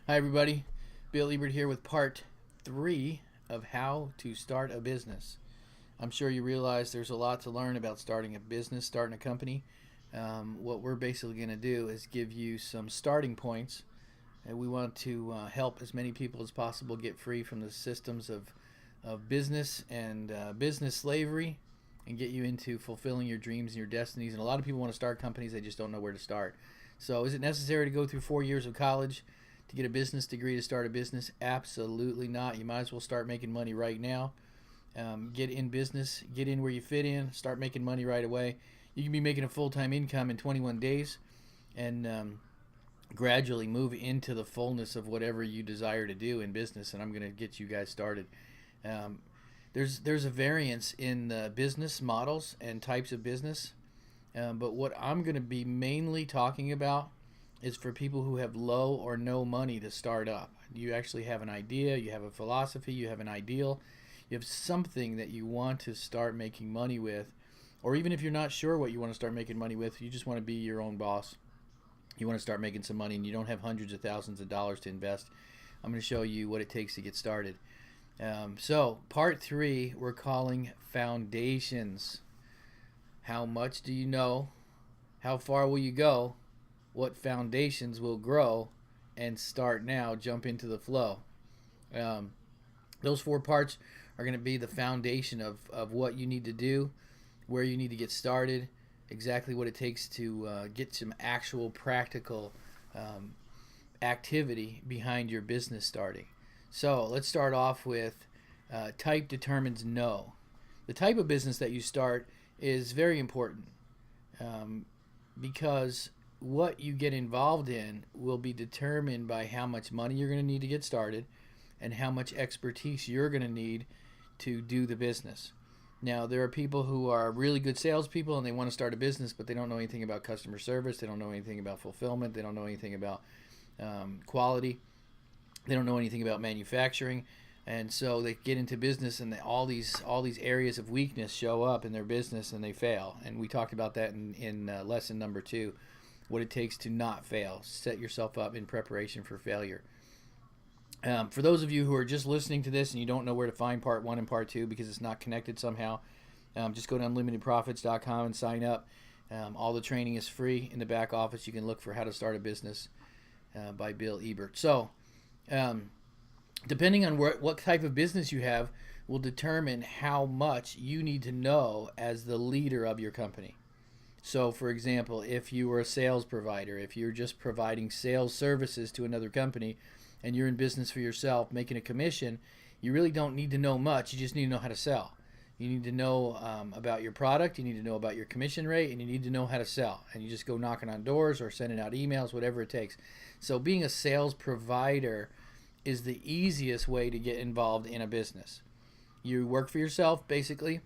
Hi, everybody. Bill Ebert here with part 3 of how to start a business. I'm sure you realize there's a lot to learn about starting a business, starting a company. What we're basically going to do is give you some starting points. And we want to help as many people as possible get free from the systems of business and business slavery and get you into fulfilling your dreams and your destinies. And a lot of people want to start companies, they just don't know where to start. So, is it necessary to go through 4 years of college to get a business degree to start a business? Absolutely not. You might as well start making money right now. Get in business, get in where you fit in, start making money right away. You can be making a full time income in 21 days and gradually move into the fullness of whatever you desire to do in business. And I'm going to get you guys started. Um, there's a variance in the business models and types of business, but what I'm going to be mainly talking about is for people who have low or no money to start up. You actually have an idea, you have a philosophy, you have an ideal, you have something that you want to start making money with, or even if you're not sure what you want to start making money with, you just want to be your own boss. You want to start making some money and you don't have hundreds of thousands of dollars to invest. I'm going to show you what it takes to get started. So, part 3, we're calling foundations. How much do you know? How far will you go? What foundations will grow? And start now, jump into the flow. Um, those 4 parts are going to be the foundation of what you need to do, where you need to get started, exactly what it takes to get some actual practical um, activity behind your business starting. So let's start off with type determines no. The type of business that you start is very important um, because what you get involved in will be determined by how much money you're going to need to get started and how much expertise you're going to need to do the business. Now, there are people who are really good salespeople and they want to start a business, but they don't know anything about customer service. They don't know anything about fulfillment. They don't know anything about quality. They don't know anything about manufacturing, and so they get into business, and all these areas of weakness show up in their business, and they fail. And we talked about that in lesson number 2, what it takes to not fail. Set yourself up in preparation for failure. For those of you who are just listening to this and you don't know where to find part 1 and part 2 because it's not connected somehow, just go to unlimitedprofits.com and sign up. All the training is free in the back office. You can look for how to start a business by Bill Ebert. So, depending on what type of business you have, will determine how much you need to know as the leader of your company. So, for example, if you were a sales provider, if you're just providing sales services to another company and you're in business for yourself making a commission, you really don't need to know much. You just need to know how to sell. You need to know about your product, you need to know about your commission rate, and you need to know how to sell. And you just go knocking on doors or sending out emails, whatever it takes. So, being a sales provider is the easiest way to get involved in a business. You work for yourself, basically.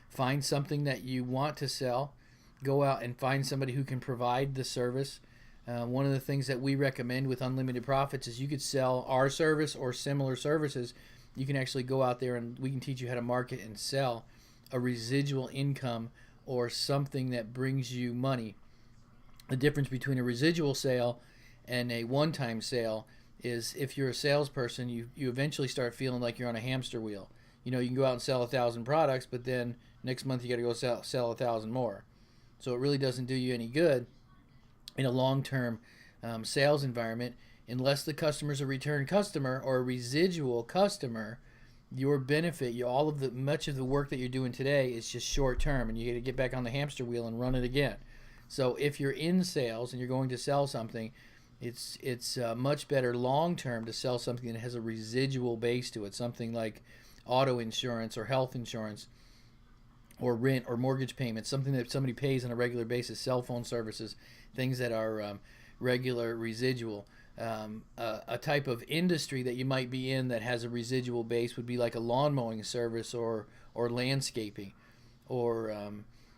Find something that you want to sell. Go out and find somebody who can provide the service. One of the things that we recommend with Unlimited Profits is you could sell our service or similar services. You can actually go out there and we can teach you how to market and sell a residual income or something that brings you money. The difference between a residual sale and a one-time sale is if you're a salesperson, you eventually start feeling like you're on a hamster wheel. You know, you can go out and sell 1,000 products, but then next month you got to go sell 1,000 more. So it really doesn't do you any good in a long-term sales environment unless the customer's a return customer or a residual customer. Your benefit, much of the work that you're doing today is just short-term, and you got to get back on the hamster wheel and run it again. So if you're in sales and you're going to sell something, it's much better long term to sell something that has a residual base to it, something like auto insurance or health insurance or rent or mortgage payments, something that somebody pays on a regular basis, cell phone services, things that are regular residual. A type of industry that you might be in that has a residual base would be like a lawn mowing service or landscaping or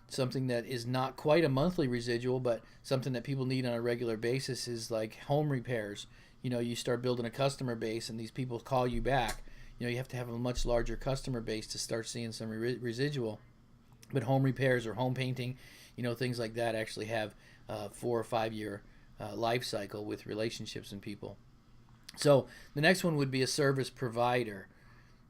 something that is not quite a monthly residual, but something that people need on a regular basis is like home repairs. You know, you start building a customer base and these people call you back. You know, you have to have a much larger customer base to start seeing some residual. But home repairs or home painting, you know, things like that actually have 4 or 5 year life cycle with relationships and people. So the next one would be a service provider.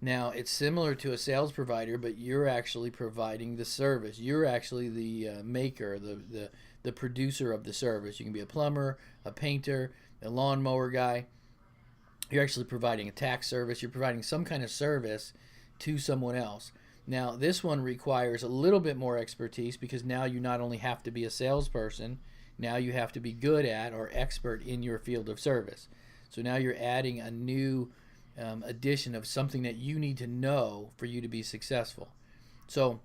Now, it's similar to a sales provider, but you're actually providing the service. You're actually the maker, the producer of the service. You can be a plumber, a painter, a lawnmower guy. You're actually providing a tax service. You're providing some kind of service to someone else. Now, this one requires a little bit more expertise because now you not only have to be a salesperson, now you have to be good at or expert in your field of service. So now you're adding a new addition of something that you need to know for you to be successful. So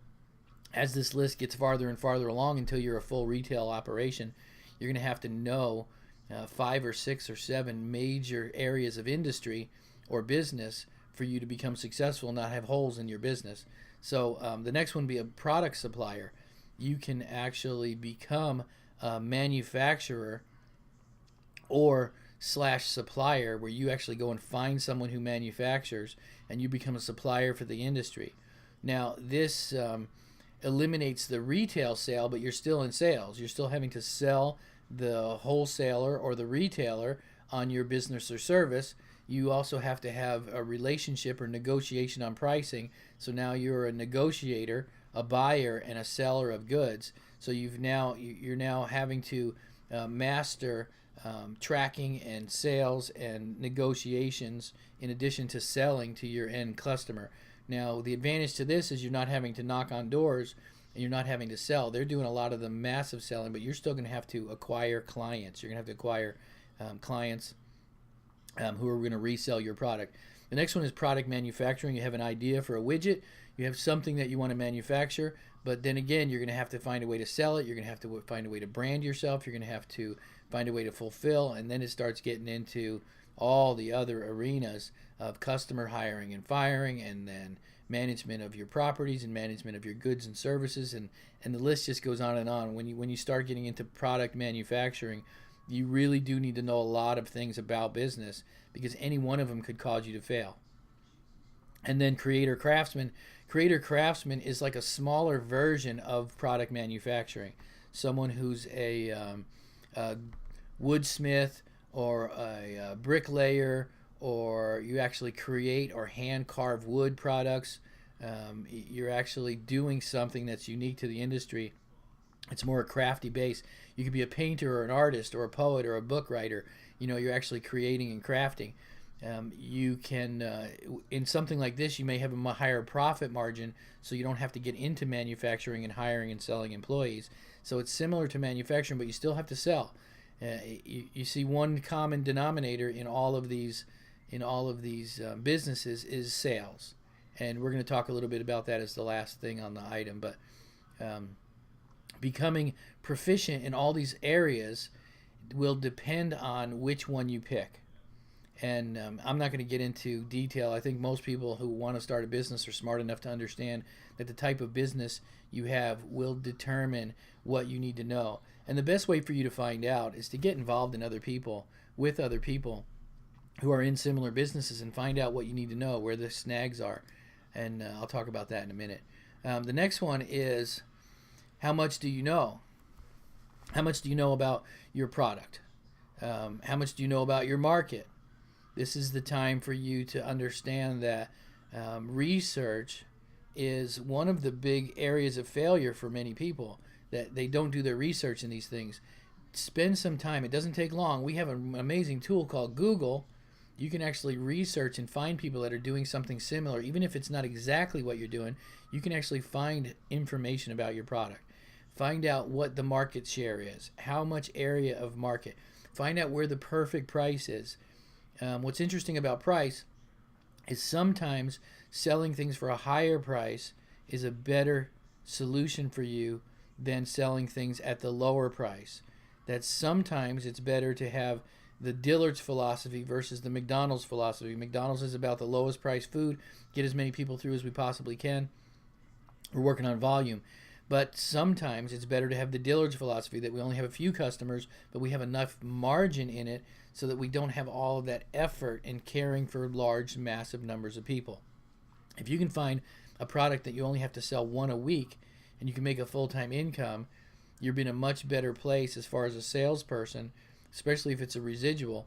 as this list gets farther and farther along until you're a full retail operation, you're going to have to know 5 or 6 or 7 major areas of industry or business for you to become successful and not have holes in your business. So the next one would be a product supplier. You can actually become a manufacturer or / supplier, where you actually go and find someone who manufactures and you become a supplier for the industry. Now, this eliminates the retail sale, but you're still in sales. You're still having to sell the wholesaler or the retailer on your business or service. You also have to have a relationship or negotiation on pricing. So now you're a negotiator, a buyer, and a seller of goods. So you're now having to master tracking and sales and negotiations in addition to selling to your end customer. Now, the advantage to this is you're not having to knock on doors and you're not having to sell. They're doing a lot of the massive selling, but you're still going to have to acquire clients. You're going to have to acquire clients who are going to resell your product. The next one is product manufacturing. You have an idea for a widget. You have something that you want to manufacture, but then again, you're going to have to find a way to sell it. You're going to have to find a way to brand yourself. You're going to have to find a way to fulfill, and then it starts getting into all the other arenas of customer hiring and firing, and then management of your properties and management of your goods and services, and the list just goes on and on. When you start getting into product manufacturing, you really do need to know a lot of things about business because any one of them could cause you to fail. And then creator craftsman. Creator craftsman is like a smaller version of product manufacturing. Someone who's a woodsmith or a bricklayer, or you actually create or hand carve wood products. You're actually doing something that's unique to the industry. It's more a crafty base. You could be a painter or an artist or a poet or a book writer. You're actually creating and crafting. You can, in something like this, you may have a higher profit margin, so you don't have to get into manufacturing and hiring and selling employees. So it's similar to manufacturing, but you still have to sell. You see one common denominator in all of these businesses is sales, and we're going to talk a little bit about that as the last thing on the item. But becoming proficient in all these areas will depend on which one you pick. And I'm not going to get into detail. I think most people who want to start a business are smart enough to understand that the type of business you have will determine what you need to know. And the best way for you to find out is to get involved in with other people who are in similar businesses, and find out what you need to know, where the snags are. And I'll talk about that in a minute. The next one is, how much do you know? How much do you know about your product? How much do you know about your market? This is the time for you to understand that research is one of the big areas of failure for many people, that they don't do their research in these things. Spend some time. It doesn't take long. We have an amazing tool called Google. You can actually research and find people that are doing something similar. Even if it's not exactly what you're doing, you can actually find information about your product. Find out what the market share is, how much area of market. Find out where the perfect price is. What's interesting about price is sometimes selling things for a higher price is a better solution for you than selling things at the lower price. That sometimes it's better to have the Dillard's philosophy versus the McDonald's philosophy. McDonald's is about the lowest price food, get as many people through as we possibly can. We're working on volume. But sometimes it's better to have the Dillard's philosophy, that we only have a few customers, but we have enough margin in it so that we don't have all of that effort in caring for large, massive numbers of people. If you can find a product that you only have to sell one a week and you can make a full-time income, you're in a much better place as far as a salesperson, especially if it's a residual.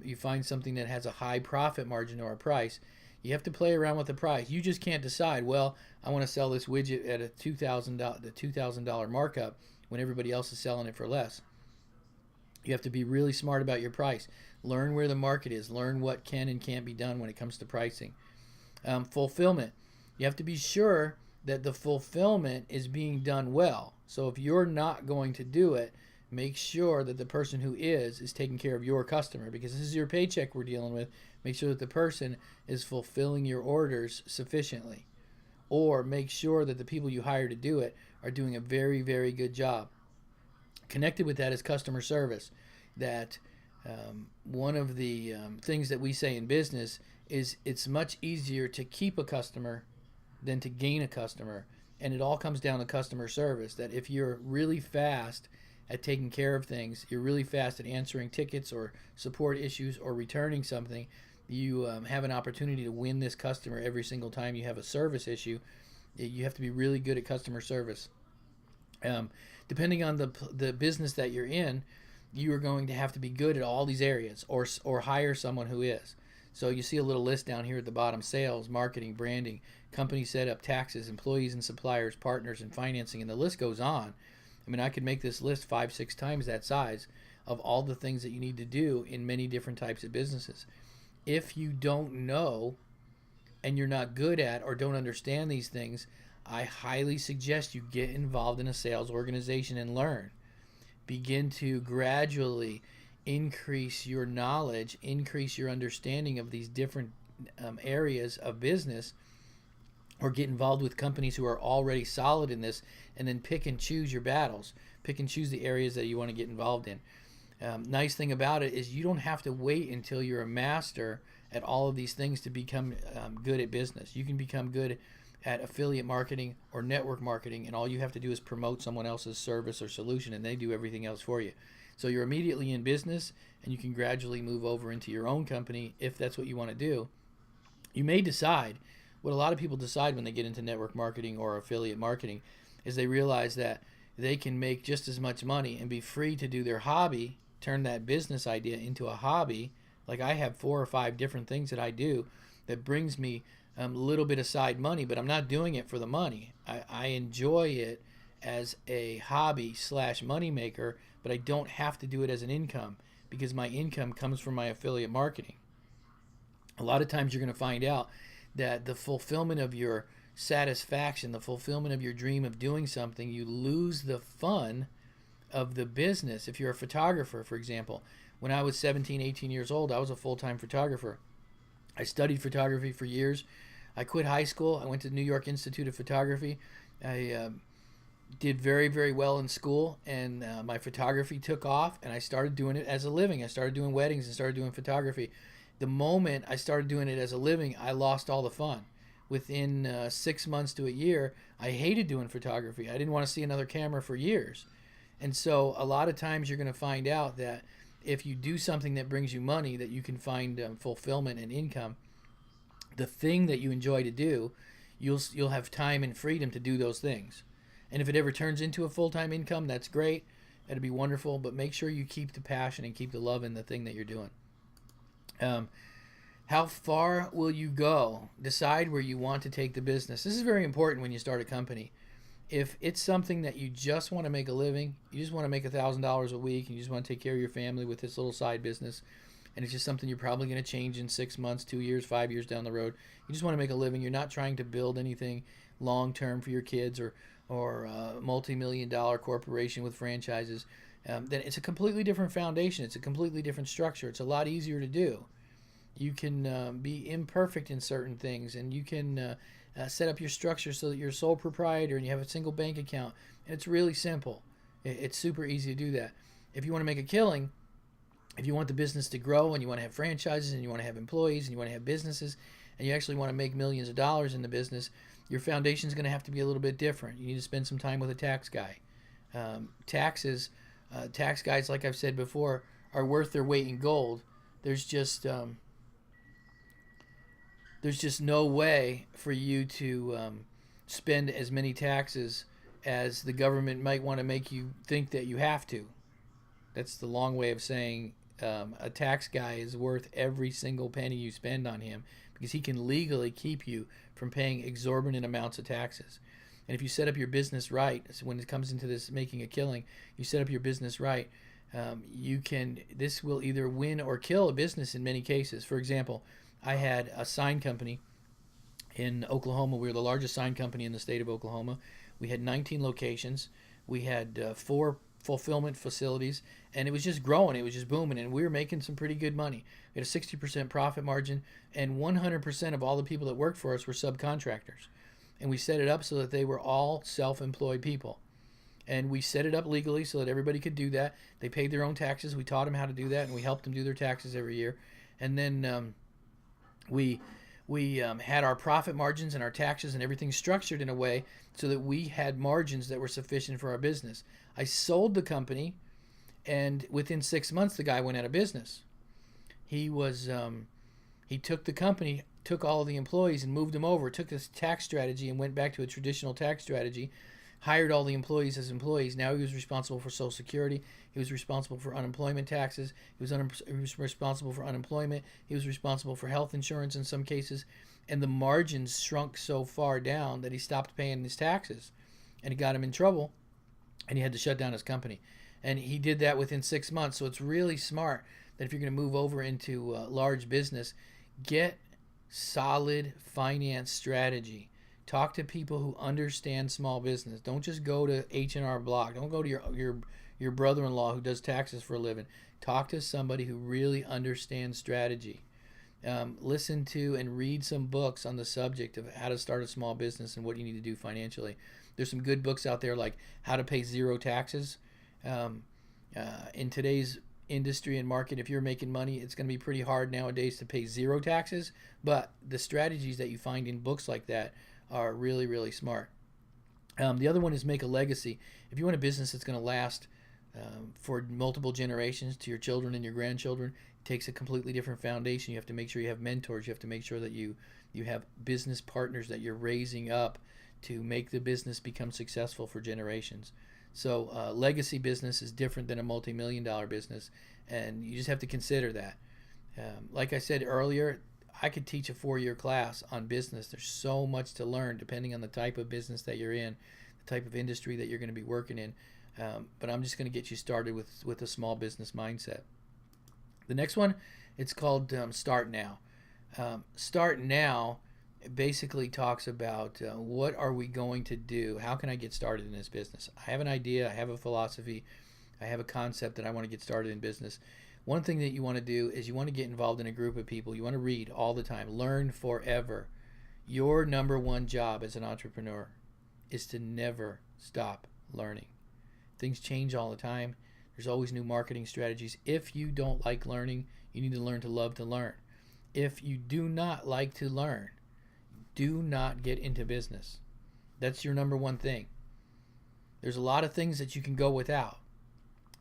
You find something that has a high profit margin or a price. You have to play around with the price. You just can't decide, well, I want to sell this widget at a $2,000 markup when everybody else is selling it for less. You have to be really smart about your price. Learn where the market is. Learn what can and can't be done when it comes to pricing. Fulfillment. You have to be sure that the fulfillment is being done well. So if you're not going to do it, make sure that the person who is taking care of your customer, because this is your paycheck we're dealing with. Make sure that the person is fulfilling your orders sufficiently, or make sure that the people you hire to do it are doing a very, very good job. Connected with that is customer service. That one of the things that we say in business is it's much easier to keep a customer than to gain a customer. And it all comes down to customer service. That if you're really fast at taking care of things, you're really fast at answering tickets or support issues or returning something, you have an opportunity to win this customer every single time you have a service issue. You have to be really good at customer service. Depending on the business that you're in, you are going to have to be good at all these areas, or hire someone who is. So you see a little list down here at the bottom: sales, marketing, branding, company setup, taxes, employees and suppliers, partners, and financing, and the list goes on. I mean, I could make this list 5-6 times that size of all the things that you need to do in many different types of businesses. If you don't know and you're not good at or don't understand these things, I highly suggest you get involved in a sales organization and learn. Begin to gradually increase your knowledge, increase your understanding of these different areas of business, or get involved with companies who are already solid in this, and then pick and choose your battles. Pick and choose the areas that you want to get involved in. Nice thing about it is you don't have to wait until you're a master at all of these things to become good at business. You can become good at affiliate marketing or network marketing, and all you have to do is promote someone else's service or solution, and they do everything else for you. So you're immediately in business, and you can gradually move over into your own company if that's what you want to do. You may decide, what a lot of people decide when they get into network marketing or affiliate marketing, is they realize that they can make just as much money and be free to do their hobby, turn that business idea into a hobby. Like I have 4 or 5 different things that I do that brings me a little bit of side money, but I'm not doing it for the money. I enjoy it as a hobby / money maker, but I don't have to do it as an income because my income comes from my affiliate marketing. A lot of times you're going to find out that the fulfillment of your satisfaction, the fulfillment of your dream of doing something, you lose the fun of the business. If you're a photographer, for example, when I was 17, 18 years old, I was a full-time photographer. I studied photography for years. I quit high school. I went to the New York Institute of Photography. I did very, very well in school, and my photography took off, and I started doing it as a living. I started doing weddings and started doing photography. The moment I started doing it as a living, I lost all the fun. Within 6 months to a year, I hated doing photography. I didn't want to see another camera for years. And so a lot of times you're going to find out that if you do something that brings you money, that you can find fulfillment and income, the thing that you enjoy to do, you'll have time and freedom to do those things. And if it ever turns into a full-time income, that's great. It'll be wonderful, but make sure you keep the passion and keep the love in the thing that you're doing. How far will you go? Decide where you want to take the business. This is very important when you start a company. If it's something that you just want to make a living, you just want to make $1,000 a week, and you just want to take care of your family with this little side business, and it's just something you're probably going to change in 6 months, 2 years, 5 years down the road. You just want to make a living. You're not trying to build anything long-term for your kids or a multi-million-dollar corporation with franchises. Then it's a completely different foundation. It's a completely different structure. It's a lot easier to do. You can be imperfect in certain things, and you can set up your structure so that you're a sole proprietor and you have a single bank account. And it's really simple. It's super easy to do that. If you want to make a killing, if you want the business to grow and you want to have franchises and you want to have employees and you want to have businesses and you actually want to make millions of dollars in the business, your foundation is going to have to be a little bit different. You need to spend some time with a tax guy. Tax guys, like I've said before, are worth their weight in gold. There's just no way for you to spend as many taxes as the government might want to make you think that you have to. That's the long way of saying a tax guy is worth every single penny you spend on him, because he can legally keep you from paying exorbitant amounts of taxes. And if you set up your business right, so when it comes into this making a killing, you set up your business right, this will either win or kill a business in many cases. For example, I had a sign company in Oklahoma. We were the largest sign company in the state of Oklahoma. We had 19 locations. We had 4 fulfillment facilities, and it was just growing. It was just booming, and we were making some pretty good money. We had a 60% profit margin, and 100% of all the people that worked for us were subcontractors. And we set it up so that they were all self-employed people. And we set it up legally so that everybody could do that. They paid their own taxes. We taught them how to do that, and we helped them do their taxes every year. And then we had our profit margins and our taxes and everything structured in a way so that we had margins that were sufficient for our business. I sold the company, and within 6 months, the guy went out of business. He took the company, took all of the employees and moved them over, took this tax strategy and went back to a traditional tax strategy, hired all the employees as employees. Now he was responsible for Social Security. He was responsible for unemployment taxes. He was responsible for unemployment. He was responsible for health insurance in some cases. And the margins shrunk so far down that he stopped paying his taxes. And it got him in trouble, and he had to shut down his company. And he did that within 6 months. So it's really smart that if you're going to move over into large business, get solid finance strategy. Talk to people who understand small business. Don't just go to H&R Block. Don't go to your brother-in-law who does taxes for a living. Talk to somebody who really understands strategy. Listen to and read some books on the subject of how to start a small business and what you need to do financially. There's some good books out there like How to Pay Zero Taxes. In today's industry and market, if you're making money, it's going to be pretty hard nowadays to pay zero taxes, but the strategies that you find in books like that are really, really smart. The other one is Make a Legacy. If you want a business that's going to last for multiple generations to your children and your grandchildren, it takes a completely different foundation. You have to make sure you have mentors. You have to make sure that you have business partners that you're raising up to make the business become successful for generations. So legacy business is different than a multi-million-dollar business, and you just have to consider that. Like I said earlier, I could teach a 4-year class on business. There's so much to learn depending on the type of business that you're in, the type of industry that you're going to be working in. But I'm just going to get you started with a small business mindset. The next one, it's called Start Now. Start Now basically talks about what are we going to do? How can I get started in this business? I have an idea. I have a philosophy. I have a concept that I want to get started in business. One thing that you want to do is you want to get involved in a group of people. You want to read all the time. Learn forever. Your number one job as an entrepreneur is to never stop learning. Things change all the time. There's always new marketing strategies. If you don't like learning, you need to learn to love to learn. If you do not like to learn, do not get into business. That's your number one thing. There's a lot of things that you can go without.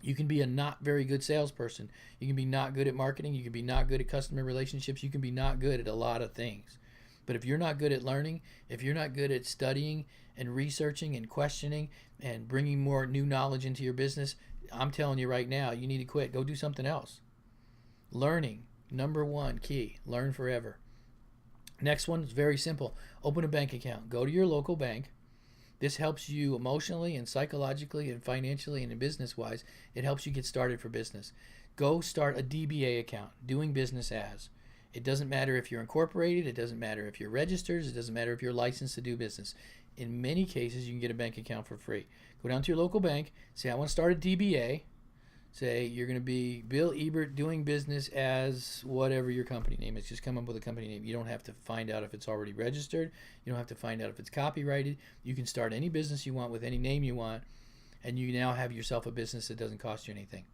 You can be a not very good salesperson. You can be not good at marketing. You can be not good at customer relationships. You can be not good at a lot of things. But if you're not good at learning, if you're not good at studying and researching and questioning and bringing more new knowledge into your business, I'm telling you right now, you need to quit. Go do something else. Learning, number one key. Learn forever. Next one is very simple. Open a bank account. Go to your local bank. This helps you emotionally and psychologically and financially and business-wise. It helps you get started for business. Go start a DBA account, doing business as. It doesn't matter if you're incorporated. It doesn't matter if you're registered. It doesn't matter if you're licensed to do business. In many cases, you can get a bank account for free. Go down to your local bank. Say, I want to start a DBA. Say, you're going to be Bill Ebert doing business as whatever your company name is. Just come up with a company name. You don't have to find out if it's already registered. You don't have to find out if it's copyrighted. You can start any business you want with any name you want, and you now have yourself a business that doesn't cost you anything.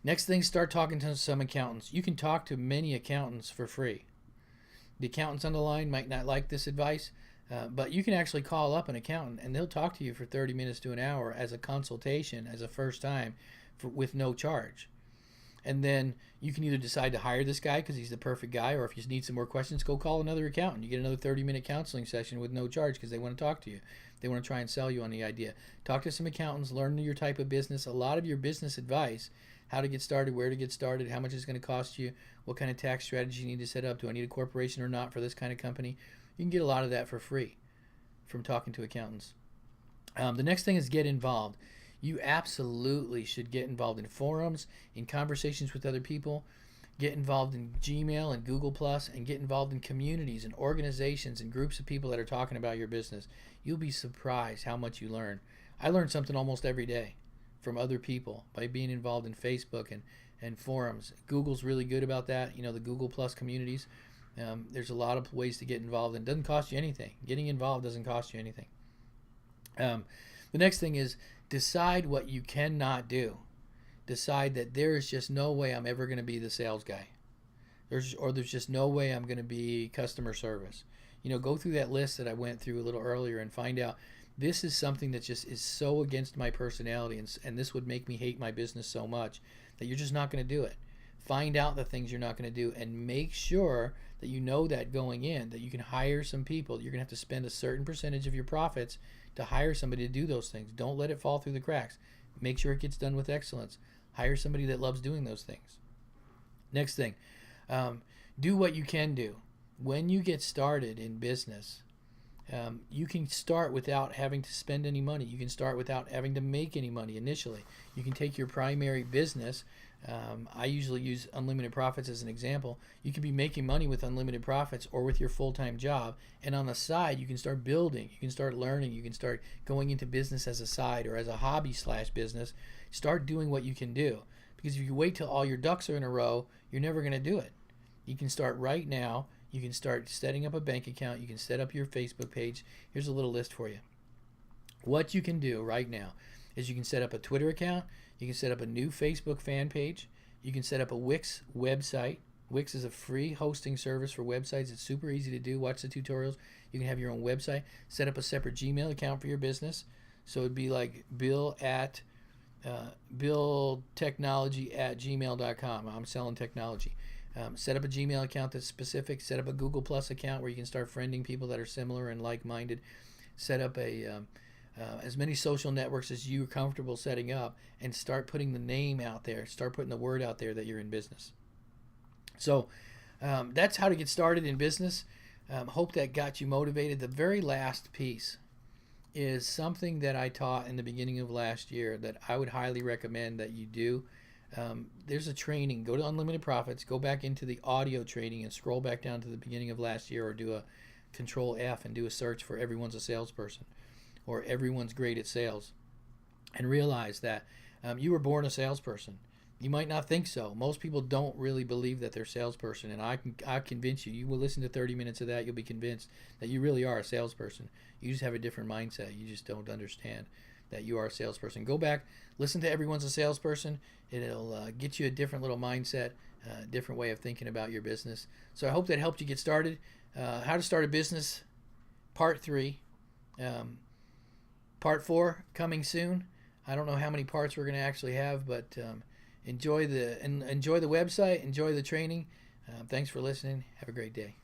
Next thing, start talking to some accountants. You can talk to many accountants for free. The accountants on the line might not like this advice, but you can actually call up an accountant and they'll talk to you for 30 minutes to an hour as a consultation, as a first time, with no charge. And then you can either decide to hire this guy because he's the perfect guy, or if you need some more questions, go call another accountant. You get another 30-minute counseling session with no charge because they want to talk to you. They want to try and sell you on the idea. Talk to some accountants, learn your type of business. A lot of your business advice, how to get started, where to get started, how much it's going to cost you, what kind of tax strategy you need to set up. Do I need a corporation or not for this kind of company? You can get a lot of that for free from talking to accountants. The next thing is get involved. You absolutely should get involved in forums, in conversations with other people, get involved in Gmail and Google Plus, and get involved in communities and organizations and groups of people that are talking about your business. You'll be surprised how much you learn. I learn something almost every day from other people by being involved in Facebook and forums. Google's really good about that. The Google Plus communities. There's a lot of ways to get involved, and it doesn't cost you anything. Getting involved doesn't cost you anything. The next thing is decide what you cannot do. Decide that there is just no way I'm ever going to be the sales guy. There's just no way I'm going to be customer service. Go through that list that I went through a little earlier and find out this is something that just is so against my personality, and this would make me hate my business so much that you're just not going to do it. Find out the things you're not going to do and make sure that you know that going in, that you can hire some people. You're going to have to spend a certain percentage of your profits to hire somebody to do those things. Don't let it fall through the cracks. Make sure it gets done with excellence. Hire somebody that loves doing those things. Next thing, do what you can do. When you get started in business, you can start without having to spend any money. You can start without having to make any money initially. You can take your primary business. I usually use unlimited profits as an example. You can be making money with unlimited profits or with your full-time job, and on the side you can start building, you can start learning, you can start going into business as a side or as a hobby/business. Start doing what you can do, because if you wait till all your ducks are in a row, you're never going to do it. You can start right now. You can start setting up a bank account. You can set up your Facebook page. Here's a little list for you. What you can do right now is you can set up a Twitter account. You can set up a new Facebook fan page. You can set up a Wix website. Wix is a free hosting service for websites. It's super easy to do. Watch the tutorials. You can have your own website. Set up a separate Gmail account for your business. So it'd be like billtechnology@gmail.com. I'm selling technology. Set up a Gmail account that's specific. Set up a Google Plus account where you can start friending people that are similar and like-minded. Set up as many social networks as you're comfortable setting up, and start putting the name out there. Start putting the word out there that you're in business. So that's how to get started in business. Hope that got you motivated. The very last piece is something that I taught in the beginning of last year that I would highly recommend that you do. There's a training. Go to Unlimited Profits, go back into the audio training and scroll back down to the beginning of last year, or do a Control F and do a search for Everyone's a Salesperson or Everyone's Great at Sales, and realize that you were born a salesperson. You might not think so. Most people don't really believe that they're a salesperson, and I convince you. You will listen to 30 minutes of that, you'll be convinced that you really are a salesperson. You just have a different mindset. You just don't understand that you are a salesperson. Go back, listen to Everyone's a Salesperson. It'll get you a different little mindset, different way of thinking about your business. So I hope that helped you get started. How to start a business, part 3. Part 4 coming soon. I don't know how many parts we're going to actually have, but enjoy the website, enjoy the training. Thanks for listening. Have a great day.